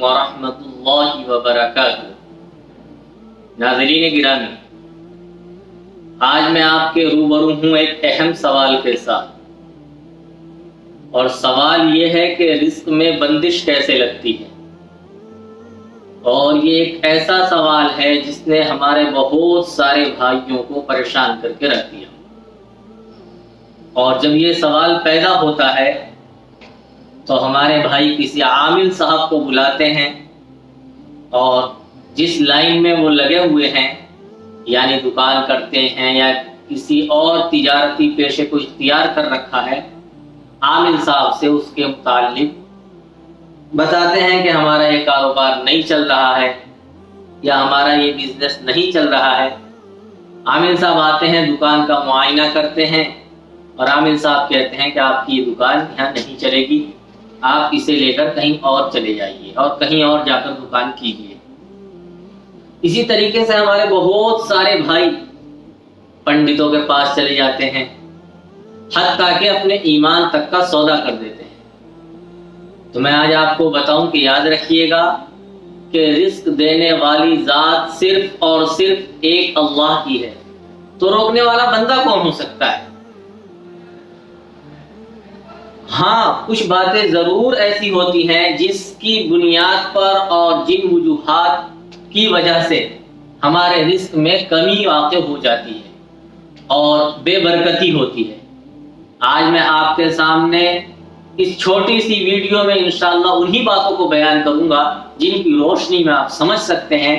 वरहमतुल्लाहि वबरकातुहू। नाज़रीन गिरामी, आज मैं आपके रूबरू हूँ एक अहम सवाल के साथ, और सवाल ये है कि रिस्क में बंदिश कैसे लगती है। और ये एक ऐसा सवाल है जिसने हमारे बहुत सारे भाइयों को परेशान करके रख दिया। और जब ये सवाल पैदा होता है तो हमारे भाई किसी आमिल साहब को बुलाते हैं, और जिस लाइन में वो लगे हुए हैं, यानी दुकान करते हैं या किसी और तिजारती पेशे को इख्तियार कर रखा है, आमिल साहब से उसके मुताल्लिक बताते हैं कि हमारा ये कारोबार नहीं चल रहा है या हमारा ये बिजनेस नहीं चल रहा है। आमिल साहब आते हैं, दुकान का मुआयना करते हैं, और आमिल साहब कहते हैं कि आपकी ये दुकान यहाँ नहीं चलेगी, आप इसे लेकर कहीं और चले जाइए और कहीं और जाकर दुकान कीजिए। इसी तरीके से हमारे बहुत सारे भाई पंडितों के पास चले जाते हैं, हत्ता कि अपने ईमान तक का सौदा कर देते हैं। तो मैं आज आपको बताऊं कि याद रखिएगा कि रिस्क देने वाली जात सिर्फ और सिर्फ एक अल्लाह की है, तो रोकने वाला बंदा कौन हो सकता है। हाँ, कुछ बातें जरूर ऐसी होती हैं जिसकी बुनियाद पर और जिन वजूहात की वजह से हमारे रिस्क में कमी वाक़ हो जाती है और बेबरकती होती है। आज मैं आपके सामने इस छोटी सी वीडियो में इंशाअल्लाह उन्हीं बातों को बयान करूंगा जिनकी रोशनी में आप समझ सकते हैं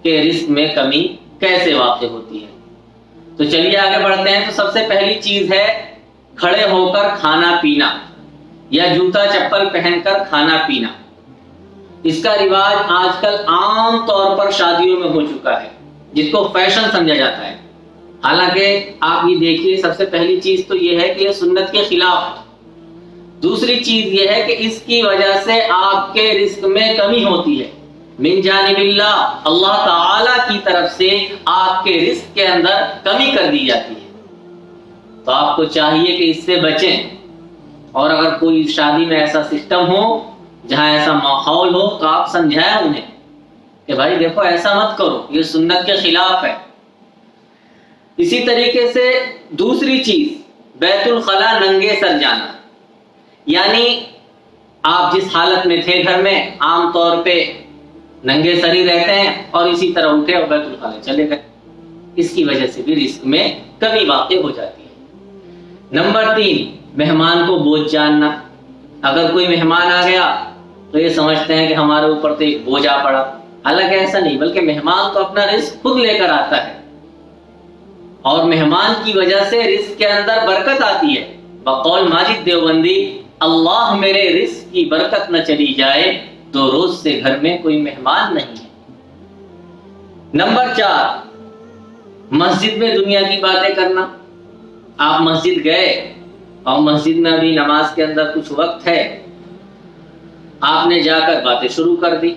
कि रिस्क में कमी कैसे वाक़ होती है। तो चलिए आगे बढ़ते हैं। तो सबसे पहली चीज है खड़े होकर खाना पीना या जूता चप्पल पहनकर खाना पीना। इसका रिवाज आजकल आम तौर पर शादियों में हो चुका है, जिसको फैशन समझा जाता है। हालांकि आप ये देखिए, सबसे पहली चीज तो ये है कि ये सुन्नत के खिलाफ है। दूसरी चीज ये है कि इसकी वजह से आपके रिस्क में कमी होती है। मिन जानिबिल्लाह, अल्लाह ताला की तरफ से आपके रिस्क के अंदर कमी कर दी जाती है। तो आपको चाहिए कि इससे बचें। और अगर कोई शादी में ऐसा सिस्टम हो जहां ऐसा माहौल हो तो आप समझाएं उन्हें कि भाई देखो ऐसा मत करो, ये सुन्नत के खिलाफ है। इसी तरीके से दूसरी चीज बैतुल खला नंगे सर जाना, यानी आप जिस हालत में थे घर में आम तौर पे नंगे सर ही रहते हैं और इसी तरह उठे और बैतुल खला चले गए, इसकी वजह से भी रिस्क में कमी वाक़ हो जाती है। नंबर 3, मेहमान को बोझ जानना। अगर कोई मेहमान आ गया तो ये समझते हैं कि हमारे ऊपर तो एक बोझ आ पड़ा, हालांकि ऐसा नहीं, बल्कि मेहमान तो अपना रिस्क खुद लेकर आता है और मेहमान की वजह से रिस्क के अंदर बरकत आती है। बकौल माजिद देवबंदी, अल्लाह मेरे रिस्क की बरकत न चली जाए तो रोज से घर में कोई मेहमान नहीं है। नंबर 4, मस्जिद में दुनिया की बातें करना। आप मस्जिद गए और मस्जिद में अभी नमाज के अंदर कुछ वक्त है, आपने जाकर बातें शुरू कर दी।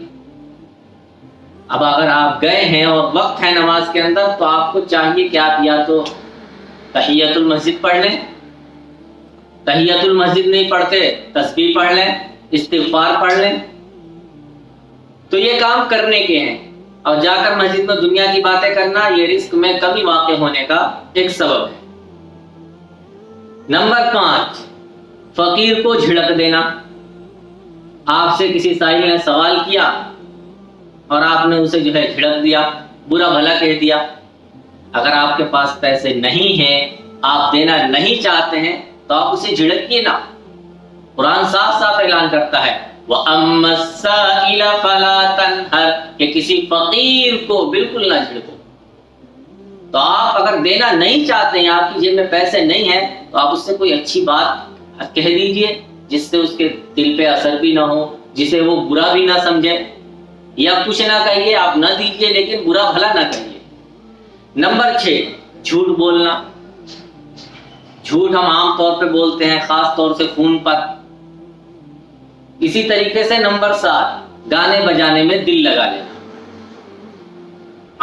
अब अगर आप गए हैं और वक्त है नमाज के अंदर, तो आपको चाहिए कि आप या तो तहियतुल मस्जिद पढ़ लें, तहियतुल मस्जिद नहीं पढ़ते तस्बीह पढ़ लें, इस्तिग़फ़ार पढ़ लें। तो ये काम करने के हैं। और जाकर मस्जिद में दुनिया की बातें करना, ये रिस्क में कमी वाक़ होने का एक सबब है। नंबर 5, फकीर को झिड़क देना। आपसे किसी साहिल ने सवाल किया और आपने उसे जो है झिड़क दिया, बुरा भला कह दिया। अगर आपके पास पैसे नहीं हैं, आप देना नहीं चाहते हैं, तो आप उसे झिड़किए ना। कुरान साफ साफ ऐलान करता है वअम्मस्साइला फला तनहर, कि किसी फकीर को बिल्कुल ना झिड़को। तो आप अगर देना नहीं चाहते हैं, आपकी जेब में पैसे नहीं है, तो आप उससे कोई अच्छी बात कह दीजिए जिससे उसके दिल पे असर भी ना हो, जिसे वो बुरा भी ना समझे। या कुछ ना कहिए, आप ना दीजिए लेकिन बुरा भला ना कहिए। नंबर 6, झूठ बोलना। झूठ हम आम तौर पे बोलते हैं, खास तौर से खून पर। इसी तरीके से नंबर 7, गाने बजाने में दिल लगा लेना।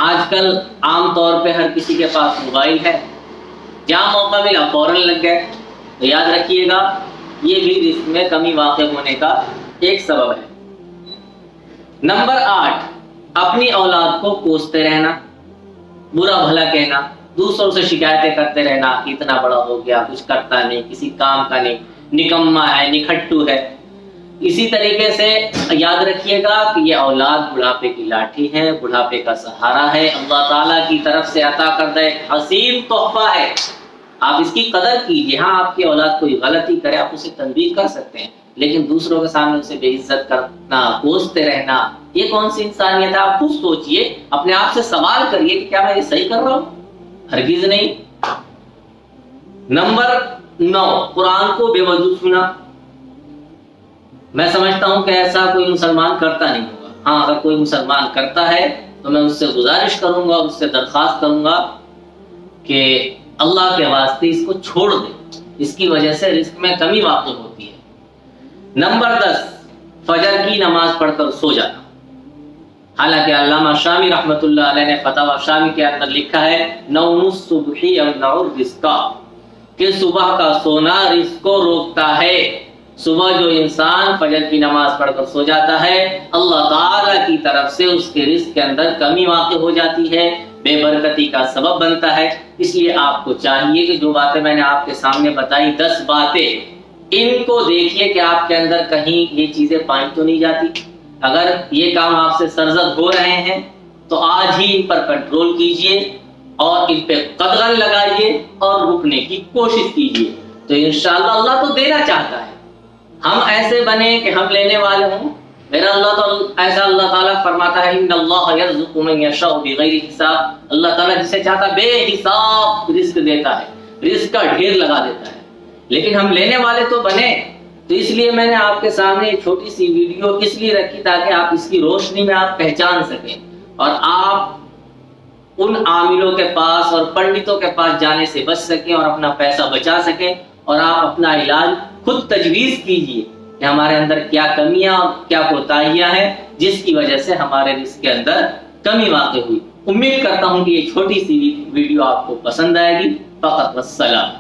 आजकल आम तौर पे हर किसी के पास मोबाइल है, जहां मौका मिला फौरन लग गए। तो याद रखिएगा, ये भी रिस्क में कमी वाक़ होने का एक सबब है। नंबर 8, अपनी औलाद को कोसते रहना, बुरा भला कहना, दूसरों से शिकायतें करते रहना कि इतना बड़ा हो गया, कुछ करता नहीं, किसी काम का नहीं, निकम्मा है, निखट्टू है। इसी तरीके से याद रखिएगा कि ये औलाद बुढ़ापे की लाठी है, बुढ़ापे का सहारा है, अल्लाह ताला की तरफ से अता करदा एक हसीन तोहफा है। आप इसकी कदर कीजिए। हाँ, आपकी औलाद कोई गलती करे आप उसे तनबीह कर सकते हैं, लेकिन दूसरों के सामने उसे बेइज्जत करना, कोसते रहना, ये कौन सी इंसानियत है? आप खुद सोचिए, अपने आप से सवाल करिए कि क्या मैं ये सही कर रहा हूँ? हरगिज नहीं। नंबर 9, कुरान को बेवजह सुना। मैं समझता हूं कि ऐसा कोई मुसलमान करता नहीं होगा। हाँ, अगर कोई मुसलमान करता है तो मैं उससे गुजारिश करूंगा, उससे दरख्वास्त करूंगा कि अल्लाह के वास्ते इसको छोड़ दे, इसकी वजह से रिस्क में कमी वाक़ई होती है। नंबर 10, फजर की नमाज पढ़कर सो जाना। हालांकि अल्लामा शामी रहमतुल्लाह अलैह ने फतवा शामी के अंदर लिखा है, नौमुस सुबही यमनउर रिज़्का, कि सुबह का सोना रिस्क को रोकता है। सुबह जो इंसान फजर की नमाज पढ़कर सो जाता है, अल्लाह ताला की तरफ से उसके रिस्क के अंदर कमी वाक़ई हो जाती है, बेबरकती का सबब बनता है। इसलिए आपको चाहिए कि जो बातें मैंने आपके सामने बताई, 10 बातें, इनको देखिए कि आपके अंदर कहीं ये चीजें पाई तो नहीं जाती। अगर ये काम आपसे सरजद हो रहे हैं तो आज ही इन पर कंट्रोल कीजिए और इन पे कदगन लगाइए और रुकने की कोशिश कीजिए, तो इंशाअल्लाह अल्लाह तो देना चाहता है। हम ऐसे बने कि हम लेने वाले हों। मेरा अल्लाह तो ऐसा, अल्लाह ताला फरमाता है, इन्नल्लाह यर्ज़ुक़ु मन यशाउ बिगैरि हिसाब। अल्लाह ताला जिसे चाहता बेहिसाब रिस्क देता है, रिस्क का ढेर लगा देता है। लेकिन हम लेने वाले तो बने, तो इसलिए मैंने आपके सामने एक छोटी सी वीडियो इसलिए रखी ताकि आप इसकी रोशनी में आप पहचान सकें और आप उन आमिलों के पास और पंडितों के पास जाने से बच सकें और अपना पैसा बचा सकें, और आप अपना इलाज खुद तजवीज़ कीजिए कि हमारे अंदर क्या कमियां, क्या कोताहियां हैं जिसकी वजह से हमारे रिस्क के अंदर कमी वाक़ई हुई। उम्मीद करता हूं कि ये छोटी सी वीडियो आपको पसंद आएगी। फ़क़त वस्सलाम।